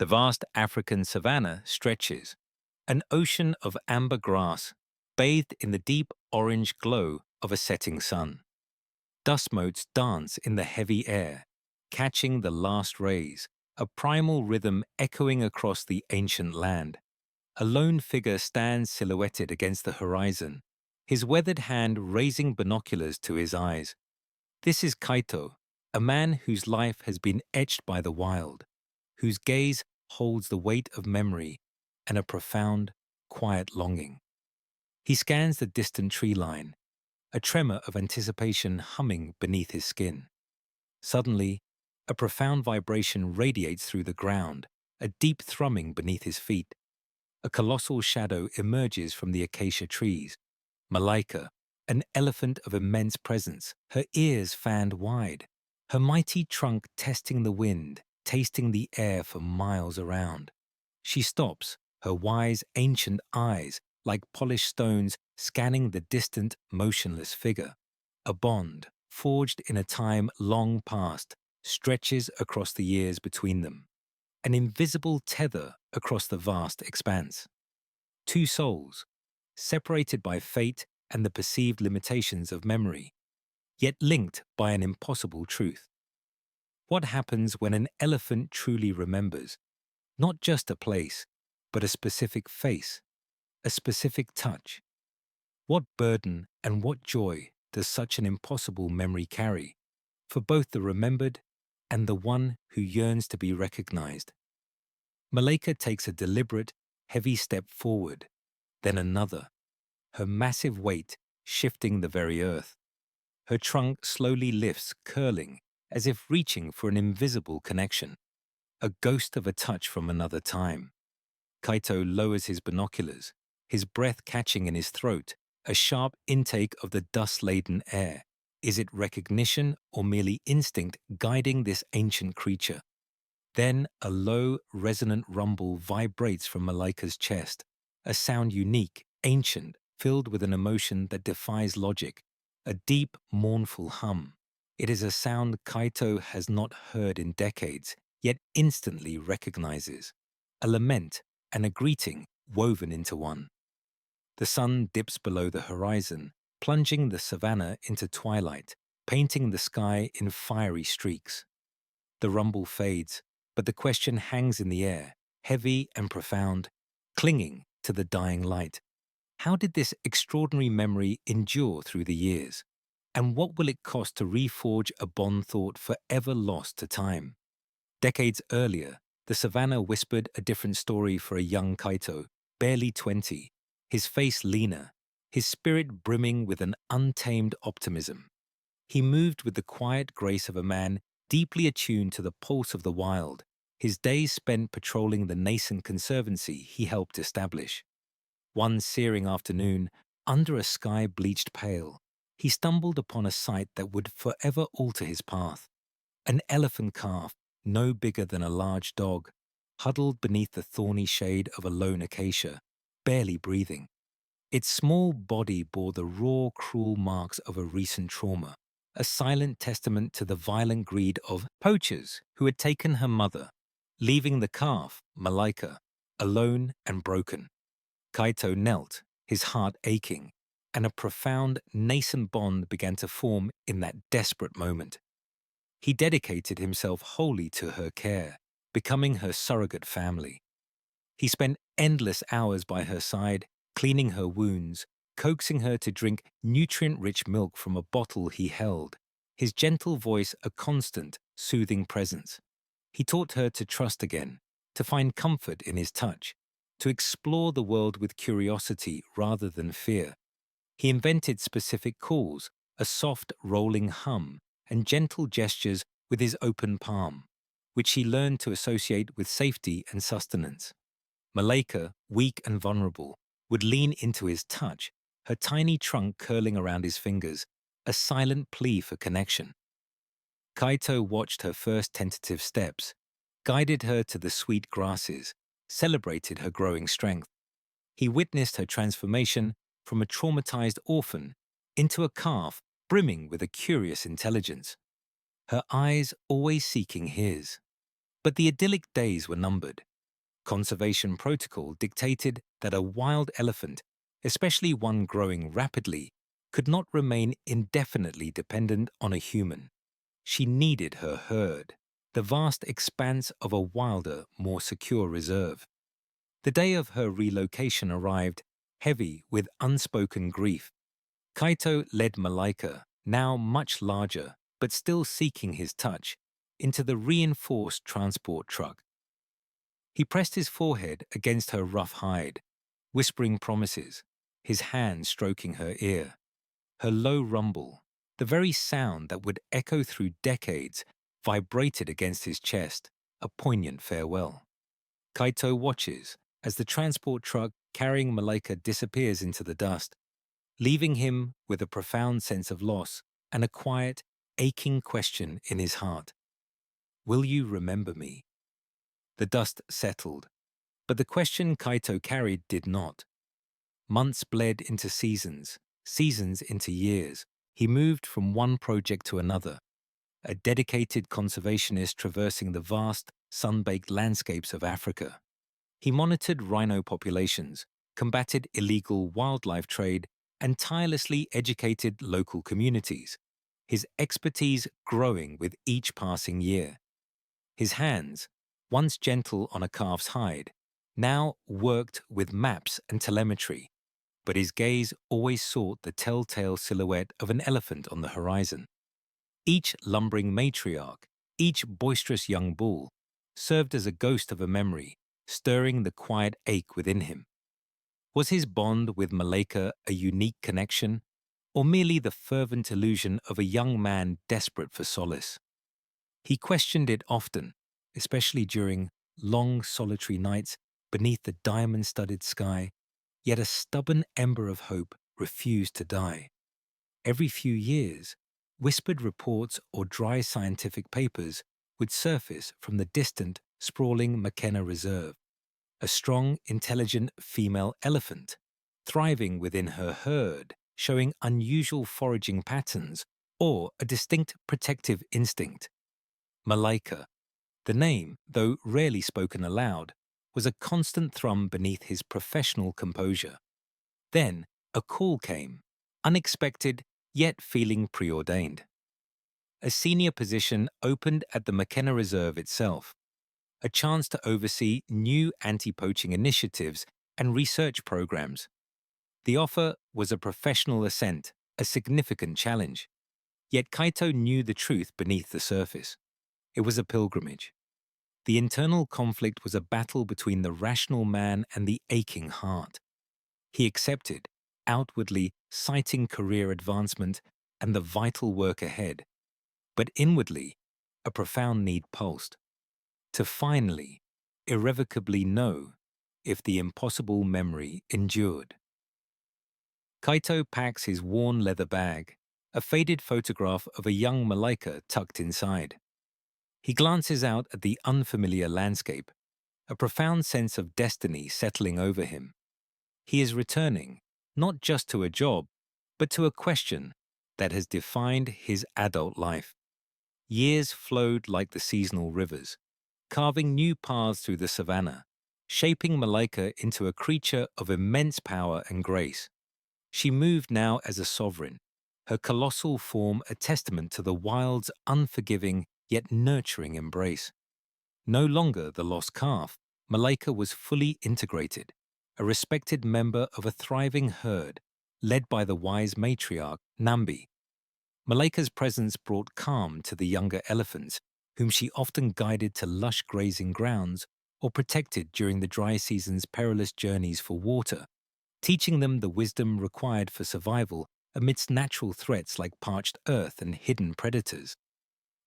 The vast African savanna stretches, an ocean of amber grass bathed in the deep orange glow of a setting sun. Dust motes dance in the heavy air, catching the last rays, a primal rhythm echoing across the ancient land. A lone figure stands silhouetted against the horizon, his weathered hand raising binoculars to his eyes. This is Kaito, a man whose life has been etched by the wild, whose gaze holds the weight of memory and a profound, quiet longing. He scans the distant tree line, a tremor of anticipation humming beneath his skin. Suddenly, a profound vibration radiates through the ground, a deep thrumming beneath his feet. A colossal shadow emerges from the acacia trees. Malaika, an elephant of immense presence, her ears fanned wide, her mighty trunk testing the wind, tasting the air for miles around. She stops, her wise, ancient eyes, like polished stones, scanning the distant, motionless figure. A bond, forged in a time long past, stretches across the years between them. An invisible tether across the vast expanse. Two souls, separated by fate and the perceived limitations of memory, yet linked by an impossible truth. What happens when an elephant truly remembers, not just a place, but a specific face, a specific touch? What burden and what joy does such an impossible memory carry, for both the remembered and the one who yearns to be recognized? Malaika takes a deliberate, heavy step forward, then another, her massive weight shifting the very earth. Her trunk slowly lifts, curling, as if reaching for an invisible connection, a ghost of a touch from another time. Kaito lowers his binoculars, his breath catching in his throat, a sharp intake of the dust-laden air. Is it recognition or merely instinct guiding this ancient creature? Then a low, resonant rumble vibrates from Malaika's chest, a sound unique, ancient, filled with an emotion that defies logic, a deep, mournful hum. It is a sound Kaito has not heard in decades, yet instantly recognizes. A lament and a greeting woven into one. The sun dips below the horizon, plunging the savanna into twilight, painting the sky in fiery streaks. The rumble fades, but the question hangs in the air, heavy and profound, clinging to the dying light. How did this extraordinary memory endure through the years? And what will it cost to reforge a bond thought forever lost to time? Decades earlier, the savanna whispered a different story for a young Kaito, barely 20, his face leaner, his spirit brimming with an untamed optimism. He moved with the quiet grace of a man deeply attuned to the pulse of the wild, his days spent patrolling the nascent conservancy he helped establish. One searing afternoon, under a sky bleached pale, he stumbled upon a sight that would forever alter his path. An elephant calf, no bigger than a large dog, huddled beneath the thorny shade of a lone acacia, barely breathing. Its small body bore the raw, cruel marks of a recent trauma, a silent testament to the violent greed of poachers who had taken her mother, leaving the calf, Malaika, alone and broken. Kaito knelt, his heart aching, and a profound, nascent bond began to form in that desperate moment. He dedicated himself wholly to her care, becoming her surrogate family. He spent endless hours by her side, cleaning her wounds, coaxing her to drink nutrient-rich milk from a bottle he held, his gentle voice a constant, soothing presence. He taught her to trust again, to find comfort in his touch, to explore the world with curiosity rather than fear. He invented specific calls, a soft, rolling hum, and gentle gestures with his open palm, which she learned to associate with safety and sustenance. Malaika, weak and vulnerable, would lean into his touch, her tiny trunk curling around his fingers, a silent plea for connection. Kaito watched her first tentative steps, guided her to the sweet grasses, celebrated her growing strength. He witnessed her transformation from a traumatized orphan into a calf brimming with a curious intelligence, her eyes always seeking his. But the idyllic days were numbered. Conservation protocol dictated that a wild elephant, especially one growing rapidly, could not remain indefinitely dependent on a human. She needed her herd, the vast expanse of a wilder, more secure reserve. The day of her relocation arrived, heavy with unspoken grief. Kaito led Malaika, now much larger, but still seeking his touch, into the reinforced transport truck. He pressed his forehead against her rough hide, whispering promises, his hand stroking her ear. Her low rumble, the very sound that would echo through decades, vibrated against his chest, a poignant farewell. Kaito watches as the transport truck carrying Malaika disappears into the dust, leaving him with a profound sense of loss and a quiet, aching question in his heart. Will you remember me? The dust settled, but the question Kaito carried did not. Months bled into seasons, seasons into years. He moved from one project to another, a dedicated conservationist traversing the vast, sun-baked landscapes of Africa. He monitored rhino populations, combated illegal wildlife trade, and tirelessly educated local communities, his expertise growing with each passing year. His hands, once gentle on a calf's hide, now worked with maps and telemetry, but his gaze always sought the telltale silhouette of an elephant on the horizon. Each lumbering matriarch, each boisterous young bull, served as a ghost of a memory, stirring the quiet ache within him. Was his bond with Malaika a unique connection, or merely the fervent illusion of a young man desperate for solace? He questioned it often, especially during long solitary nights beneath the diamond-studded sky, yet a stubborn ember of hope refused to die. Every few years, whispered reports or dry scientific papers would surface from the distant, sprawling Makena Reserve. A strong, intelligent female elephant, thriving within her herd, showing unusual foraging patterns or a distinct protective instinct. Malaika, the name, though rarely spoken aloud, was a constant thrum beneath his professional composure. Then a call came, unexpected yet feeling preordained. A senior position opened at the Makena Reserve itself, a chance to oversee new anti-poaching initiatives and research programs. The offer was a professional ascent, a significant challenge. Yet Kaito knew the truth beneath the surface. It was a pilgrimage. The internal conflict was a battle between the rational man and the aching heart. He accepted, outwardly citing career advancement and the vital work ahead, but inwardly, a profound need pulsed. To finally, irrevocably know if the impossible memory endured. Kaito packs his worn leather bag, a faded photograph of a young Malaika tucked inside. He glances out at the unfamiliar landscape, a profound sense of destiny settling over him. He is returning, not just to a job, but to a question that has defined his adult life. Years flowed like the seasonal rivers, carving new paths through the savanna, shaping Malaika into a creature of immense power and grace. She moved now as a sovereign, her colossal form a testament to the wild's unforgiving yet nurturing embrace. No longer the lost calf, Malaika was fully integrated, a respected member of a thriving herd led by the wise matriarch Nambi. Malaika's presence brought calm to the younger elephants, whom she often guided to lush grazing grounds or protected during the dry season's perilous journeys for water, teaching them the wisdom required for survival amidst natural threats like parched earth and hidden predators.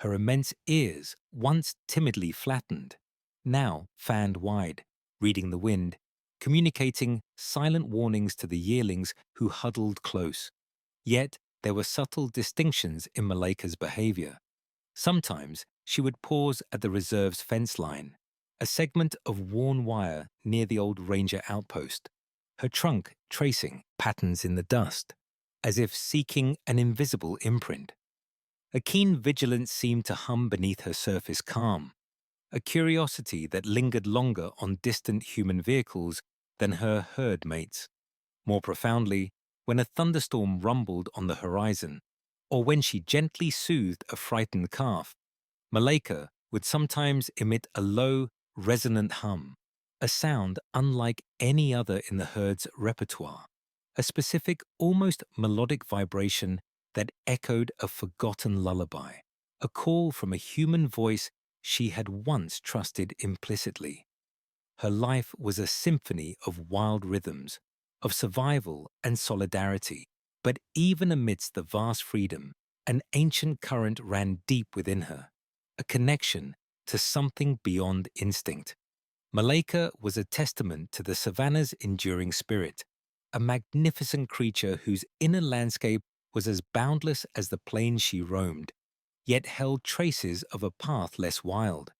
Her immense ears, once timidly flattened, now fanned wide, reading the wind, communicating silent warnings to the yearlings who huddled close. Yet there were subtle distinctions in Malaika's behavior. Sometimes she would pause at the reserve's fence line, a segment of worn wire near the old ranger outpost, her trunk tracing patterns in the dust, as if seeking an invisible imprint. A keen vigilance seemed to hum beneath her surface calm, a curiosity that lingered longer on distant human vehicles than her herd mates. More profoundly, when a thunderstorm rumbled on the horizon, or when she gently soothed a frightened calf, Malaika would sometimes emit a low, resonant hum, a sound unlike any other in the herd's repertoire, a specific, almost melodic vibration that echoed a forgotten lullaby, a call from a human voice she had once trusted implicitly. Her life was a symphony of wild rhythms, of survival and solidarity, but even amidst the vast freedom, an ancient current ran deep within her, a connection to something beyond instinct. Malaika was a testament to the savanna's enduring spirit, a magnificent creature whose inner landscape was as boundless as the plains she roamed, yet held traces of a path less wild.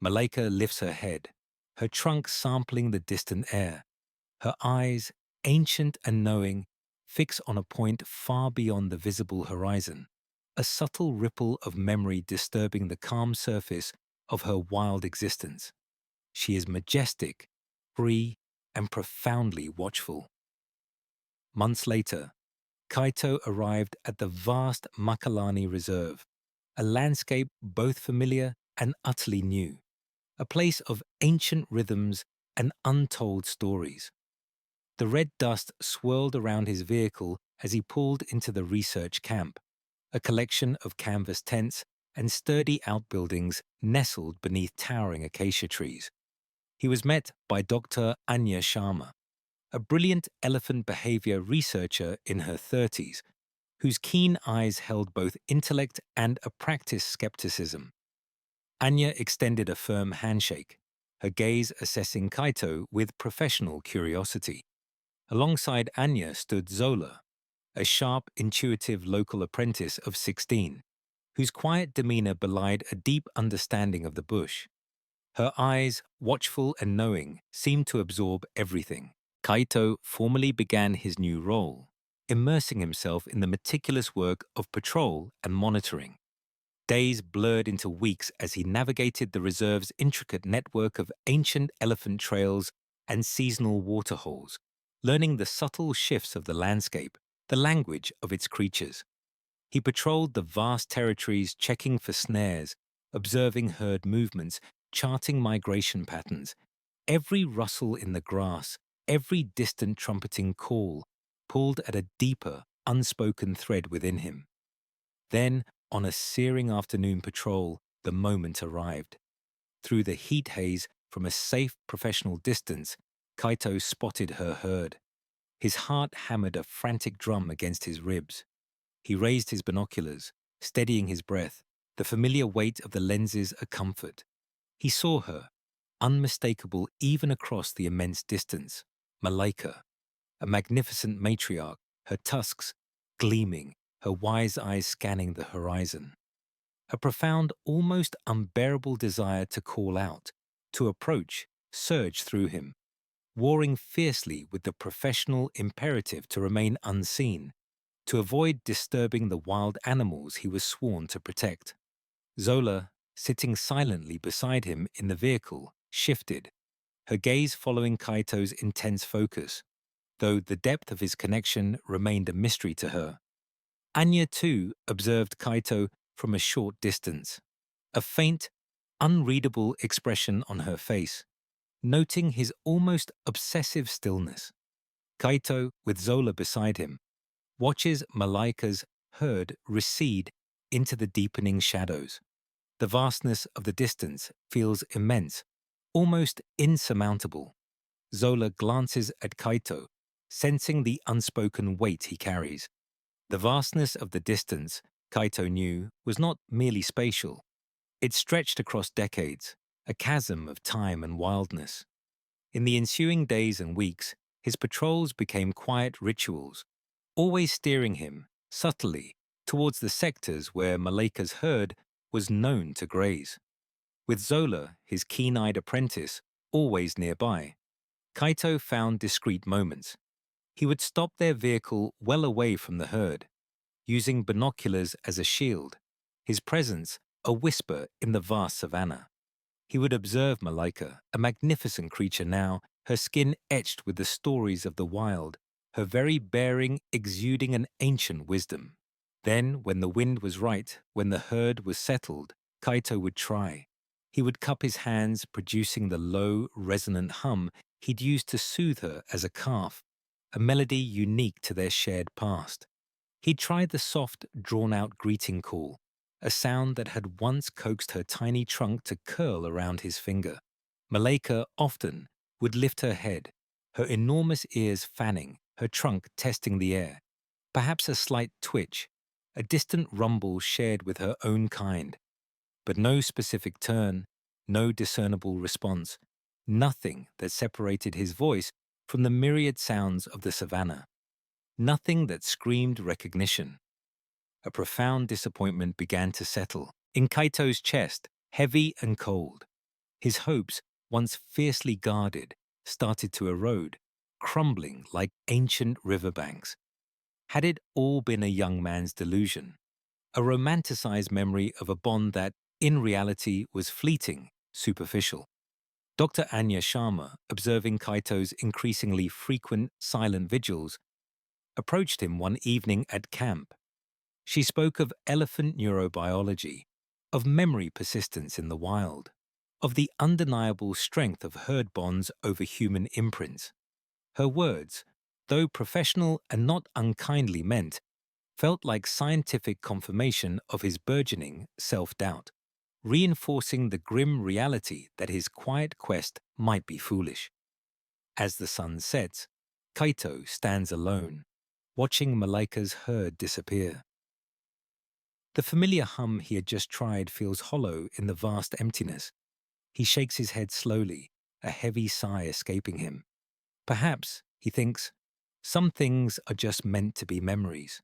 Malaika lifts her head, her trunk sampling the distant air, her eyes, ancient and knowing, fix on a point far beyond the visible horizon, a subtle ripple of memory disturbing the calm surface of her wild existence. She is majestic, free, and profoundly watchful. Months later, Kaito arrived at the vast Makalani Reserve, a landscape both familiar and utterly new, a place of ancient rhythms and untold stories. The red dust swirled around his vehicle as he pulled into the research camp, a collection of canvas tents and sturdy outbuildings nestled beneath towering acacia trees. He was met by Dr. Anya Sharma, a brilliant elephant behavior researcher in her 30s, whose keen eyes held both intellect and a practiced skepticism. Anya extended a firm handshake, her gaze assessing Kaito with professional curiosity. Alongside Anya stood Zola, a sharp, intuitive local apprentice of 16, whose quiet demeanor belied a deep understanding of the bush. Her eyes, watchful and knowing, seemed to absorb everything. Kaito formally began his new role, immersing himself in the meticulous work of patrol and monitoring. Days blurred into weeks as he navigated the reserve's intricate network of ancient elephant trails and seasonal waterholes, learning the subtle shifts of the landscape, the language of its creatures. He patrolled the vast territories, checking for snares, observing herd movements, charting migration patterns. Every rustle in the grass, every distant trumpeting call, pulled at a deeper, unspoken thread within him. Then, on a searing afternoon patrol, the moment arrived. Through the heat haze, from a safe professional distance, Kaito spotted her herd. His heart hammered a frantic drum against his ribs. He raised his binoculars, steadying his breath, the familiar weight of the lenses a comfort. He saw her, unmistakable even across the immense distance, Malaika, a magnificent matriarch, her tusks gleaming, her wise eyes scanning the horizon. A profound, almost unbearable desire to call out, to approach, surged through him, warring fiercely with the professional imperative to remain unseen, to avoid disturbing the wild animals he was sworn to protect. Zola, sitting silently beside him in the vehicle, shifted, her gaze following Kaito's intense focus, though the depth of his connection remained a mystery to her. Anya, too, observed Kaito from a short distance, a faint, unreadable expression on her face, noting his almost obsessive stillness. Kaito, with Zola beside him, watches Malaika's herd recede into the deepening shadows. The vastness of the distance feels immense, almost insurmountable. Zola glances at Kaito, sensing the unspoken weight he carries. The vastness of the distance, Kaito knew, was not merely spatial. It stretched across decades, a chasm of time and wildness. In the ensuing days and weeks, his patrols became quiet rituals, always steering him, subtly, towards the sectors where Malaika's herd was known to graze. With Zola, his keen-eyed apprentice, always nearby, Kaito found discreet moments. He would stop their vehicle well away from the herd, using binoculars as a shield, his presence a whisper in the vast savanna. He would observe Malaika, a magnificent creature now, her skin etched with the stories of the wild, her very bearing exuding an ancient wisdom. Then, when the wind was right, when the herd was settled, Kaito would try. He would cup his hands, producing the low, resonant hum he'd used to soothe her as a calf, a melody unique to their shared past. He'd tried the soft, drawn-out greeting call, a sound that had once coaxed her tiny trunk to curl around his finger. Malaika often would lift her head, her enormous ears fanning, her trunk testing the air. Perhaps a slight twitch, a distant rumble shared with her own kind. But no specific turn, no discernible response, nothing that separated his voice from the myriad sounds of the savanna. Nothing that screamed recognition. A profound disappointment began to settle in Kaito's chest, heavy and cold. His hopes, once fiercely guarded, started to erode, crumbling like ancient riverbanks. Had it all been a young man's delusion? A romanticized memory of a bond that, in reality, was fleeting, superficial. Dr. Anya Sharma, observing Kaito's increasingly frequent, silent vigils, approached him one evening at camp. She spoke of elephant neurobiology, of memory persistence in the wild, of the undeniable strength of herd bonds over human imprints. Her words, though professional and not unkindly meant, felt like scientific confirmation of his burgeoning self-doubt, reinforcing the grim reality that his quiet quest might be foolish. As the sun sets, Kaito stands alone, watching Malaika's herd disappear. The familiar hum he had just tried feels hollow in the vast emptiness. He shakes his head slowly, a heavy sigh escaping him. Perhaps, he thinks, some things are just meant to be memories.